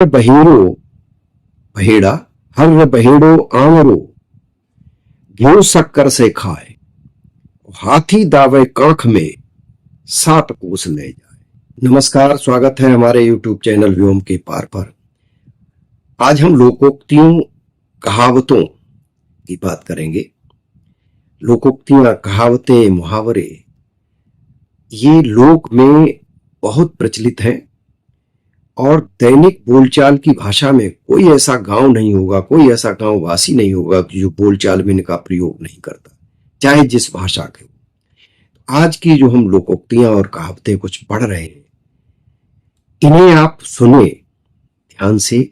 बहेड़ो बहेड़ा हर बहेड़ो आमरो घ्यो शक्कर से खाए हाथी दावे कांख में 7 कोस ले जाए। नमस्कार, स्वागत है हमारे YouTube चैनल व्योम के पार पर। आज हम लोकोक्तियों कहावतों की बात करेंगे। लोकोक्तियां, कहावतें, मुहावरे ये लोक में बहुत प्रचलित हैं और दैनिक बोलचाल की भाषा में कोई ऐसा गांव नहीं होगा, कोई ऐसा गांव वासी नहीं होगा जो बोलचाल में इनका प्रयोग नहीं करता, चाहे जिस भाषा के हो। आज की जो हम लोकोक्तियां और कहावतें कुछ पढ़ रहे हैं, इन्हें आप सुने ध्यान से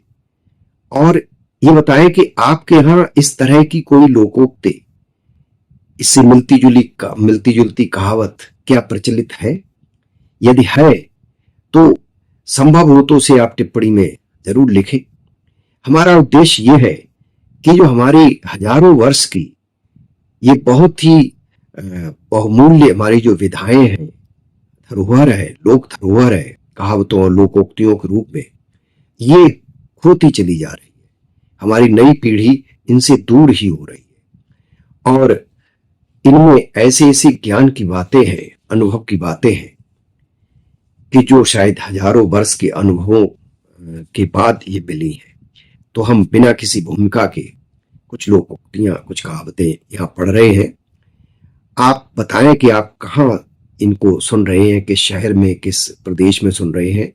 और ये बताएं कि आपके यहां इस तरह की कोई लोकोक्ति, इससे मिलती जुलती कहावत क्या प्रचलित है। यदि है तो संभव हो तो उसे आप टिप्पणी में जरूर लिखें। हमारा उद्देश्य यह है कि जो हमारी हजारों वर्ष की ये बहुत ही बहुमूल्य हमारी जो विधाएं हैं, धरोहर है, लोक धरोहर है, कहावतों और लोकोक्तियों के रूप में, ये खोती चली जा रही है। हमारी नई पीढ़ी इनसे दूर ही हो रही है और इनमें ऐसे ऐसे ज्ञान की बातें हैं, अनुभव की बातें हैं कि जो शायद हजारों वर्ष के अनुभवों के बाद ये मिली है। तो हम बिना किसी भूमिका के कुछ लोकोक्तियां, कुछ कहावतें यहां पढ़ रहे हैं। आप बताएं कि आप कहां इनको सुन रहे हैं, किस शहर में, किस प्रदेश में सुन रहे हैं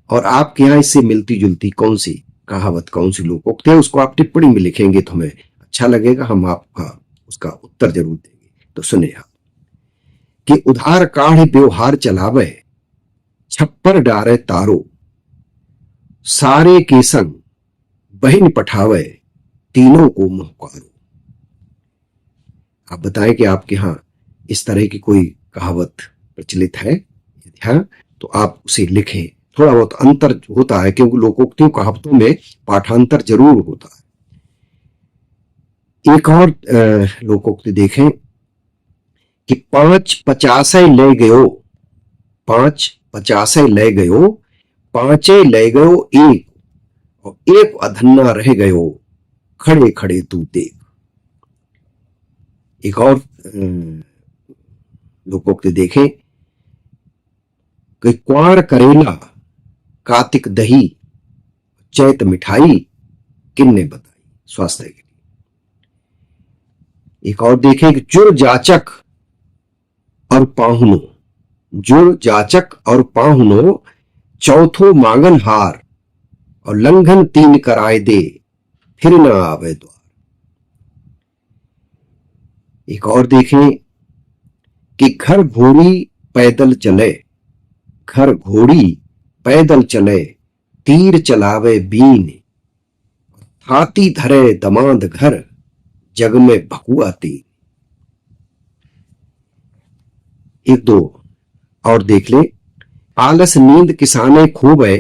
और आपके यहां इससे मिलती जुलती कौन सी कहावत, कौन सी लोकोक्ति है, उसको आप टिप्पणी में लिखेंगे तो हमें अच्छा लगेगा। हम आपका उसका उत्तर जरूर देंगे। तो सुने आप कि उधार काढ़ व्यवहार चलावे, छप्पर डारे तारो, सारे के संग बहिन पठावे, तीनों को मुहकारो। आप बताएं कि आपके यहां इस तरह की कोई कहावत प्रचलित है। यदि तो आप उसे लिखें। थोड़ा बहुत अंतर होता है क्योंकि लोकोक्तियों कहावतों में पाठांतर जरूर होता है। एक और लोकोक्ति देखें कि 5 50 ले गयो, 5 50 ले गयो, 5 ले गयो एक, और एक अधन्ना रह गयो, खड़े खड़े तू देख। एक और लोकोक्ति देखें कि क्वार करेला, कार्तिक दही, चैत मिठाई, किन्ने बताई, स्वास्थ्य के लिए। एक और देखें कि जुर जाचक और पाहुनो, जुड़ जाचक और पाहुनो, चौथो मांगन हार, और लंघन 3 कराए दे, फिर न आवे द्वार। एक और देखें कि घर घोड़ी पैदल चले, घर घोड़ी पैदल चले, तीर चलावे बीन, हाथी धरे दमाद घर, जग में भकुआ तीन। एक दो और देख ले, आलस नींद किसाने खोवे,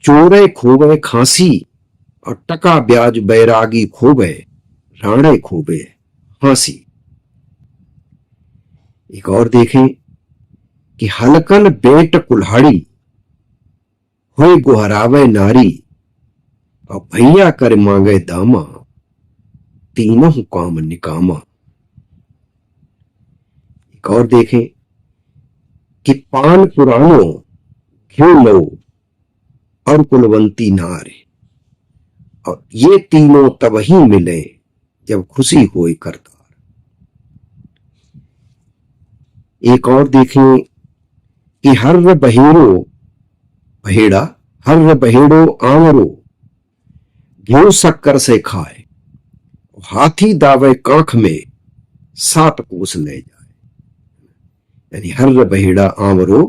चोरे खोवे खांसी, और टका ब्याज बैरागी खोवे, राणे खोवे हांसी। एक और देखें कि हलकन बेट कुल्हाड़ी, होए गुहरावे नारी, और भैया कर मांगे दामा, तीनों काम निकामा। एक और देखें कि पान पुरानो, घ्यो लो, और कुलवंती नार, और ये तीनों तब ही मिले जब खुशी होए करतार। एक और देखें कि हर बहेड़ो बहेड़ा, हर बहेड़ो आमरो, घ्यो शक्कर से खाए, हाथी दावे कांख में 7 कोस ले जाए। यानी हर बहेड़ा आमरो,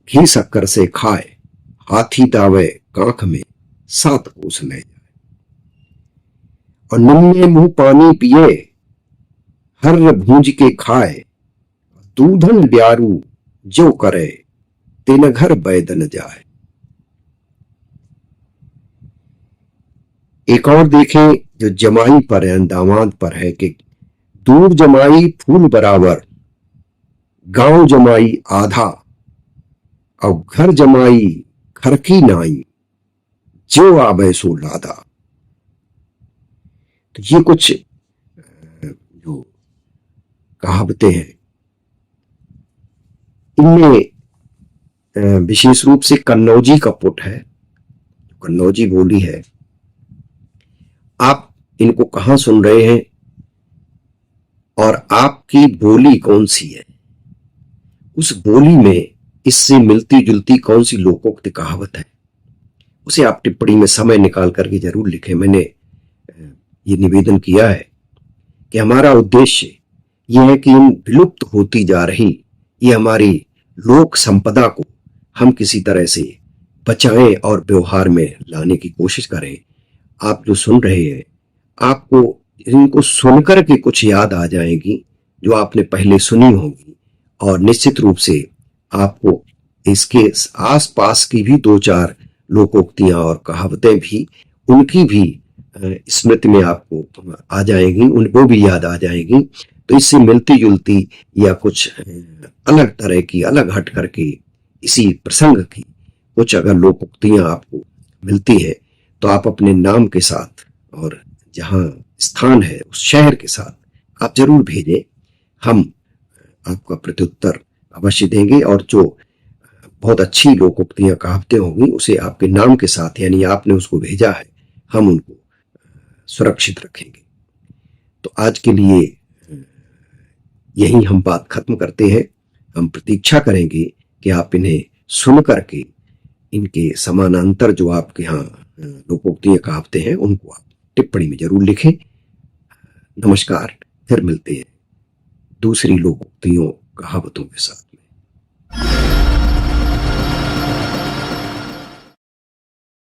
घी शक्कर से खाए, हाथी दावे कांख में 7 कोस ले जाए। और निम्ने मुंह पानी पिए, हर भूंज के खाए, दूधन ब्यारू जो करे, तेन घर बैदन जाए। एक और देखें जो जमाई पर है, दामाद पर है कि दूर जमाई फूल बराबर, गांव जमाई आधा, और घर जमाई घर की नाई, जो आवे सो लादा। तो ये कुछ जो कहावतें हैं, इनमें विशेष रूप से कन्नौजी का पुट है, कन्नौजी बोली है। आप इनको कहां सुन रहे हैं और आपकी बोली कौन सी है, उस बोली में इससे मिलती जुलती कौन सी लोकोक्ति कहावत है, उसे आप टिप्पणी में समय निकाल करके जरूर लिखें। मैंने ये निवेदन किया है कि हमारा उद्देश्य यह है कि इन विलुप्त होती जा रही ये हमारी लोक संपदा को हम किसी तरह से बचाएं और व्यवहार में लाने की कोशिश करें। आप जो सुन रहे हैं, आपको इनको सुनकर के कुछ याद आ जाएगी जो आपने पहले सुनी होगी, और निश्चित रूप से आपको इसके आसपास की भी दो चार लोकोक्तियां और कहावतें भी, उनकी भी स्मृति में आपको आ जाएंगी, उनको भी याद आ जाएंगी। तो इससे मिलती जुलती या कुछ अलग तरह की, अलग हट करके इसी प्रसंग की कुछ अगर लोकोक्तियां आपको मिलती है तो आप अपने नाम के साथ और जहां स्थान है उस शहर के साथ आप जरूर भेजें। हम आपका प्रत्युत्तर अवश्य देंगे, और जो बहुत अच्छी लोकोक्तियां कहावतें होंगी उसे आपके नाम के साथ, यानी आपने उसको भेजा है, हम उनको सुरक्षित रखेंगे। तो आज के लिए यही हम बात खत्म करते हैं। हम प्रतीक्षा करेंगे कि आप इन्हें सुन करके इनके समानांतर जो आपके यहाँ लोकोक्तियां कहावतें हैं उनको आप टिप्पणी में जरूर लिखें। नमस्कार, फिर मिलते हैं दूसरी लोकोक्तियों कहावतों के साथ में।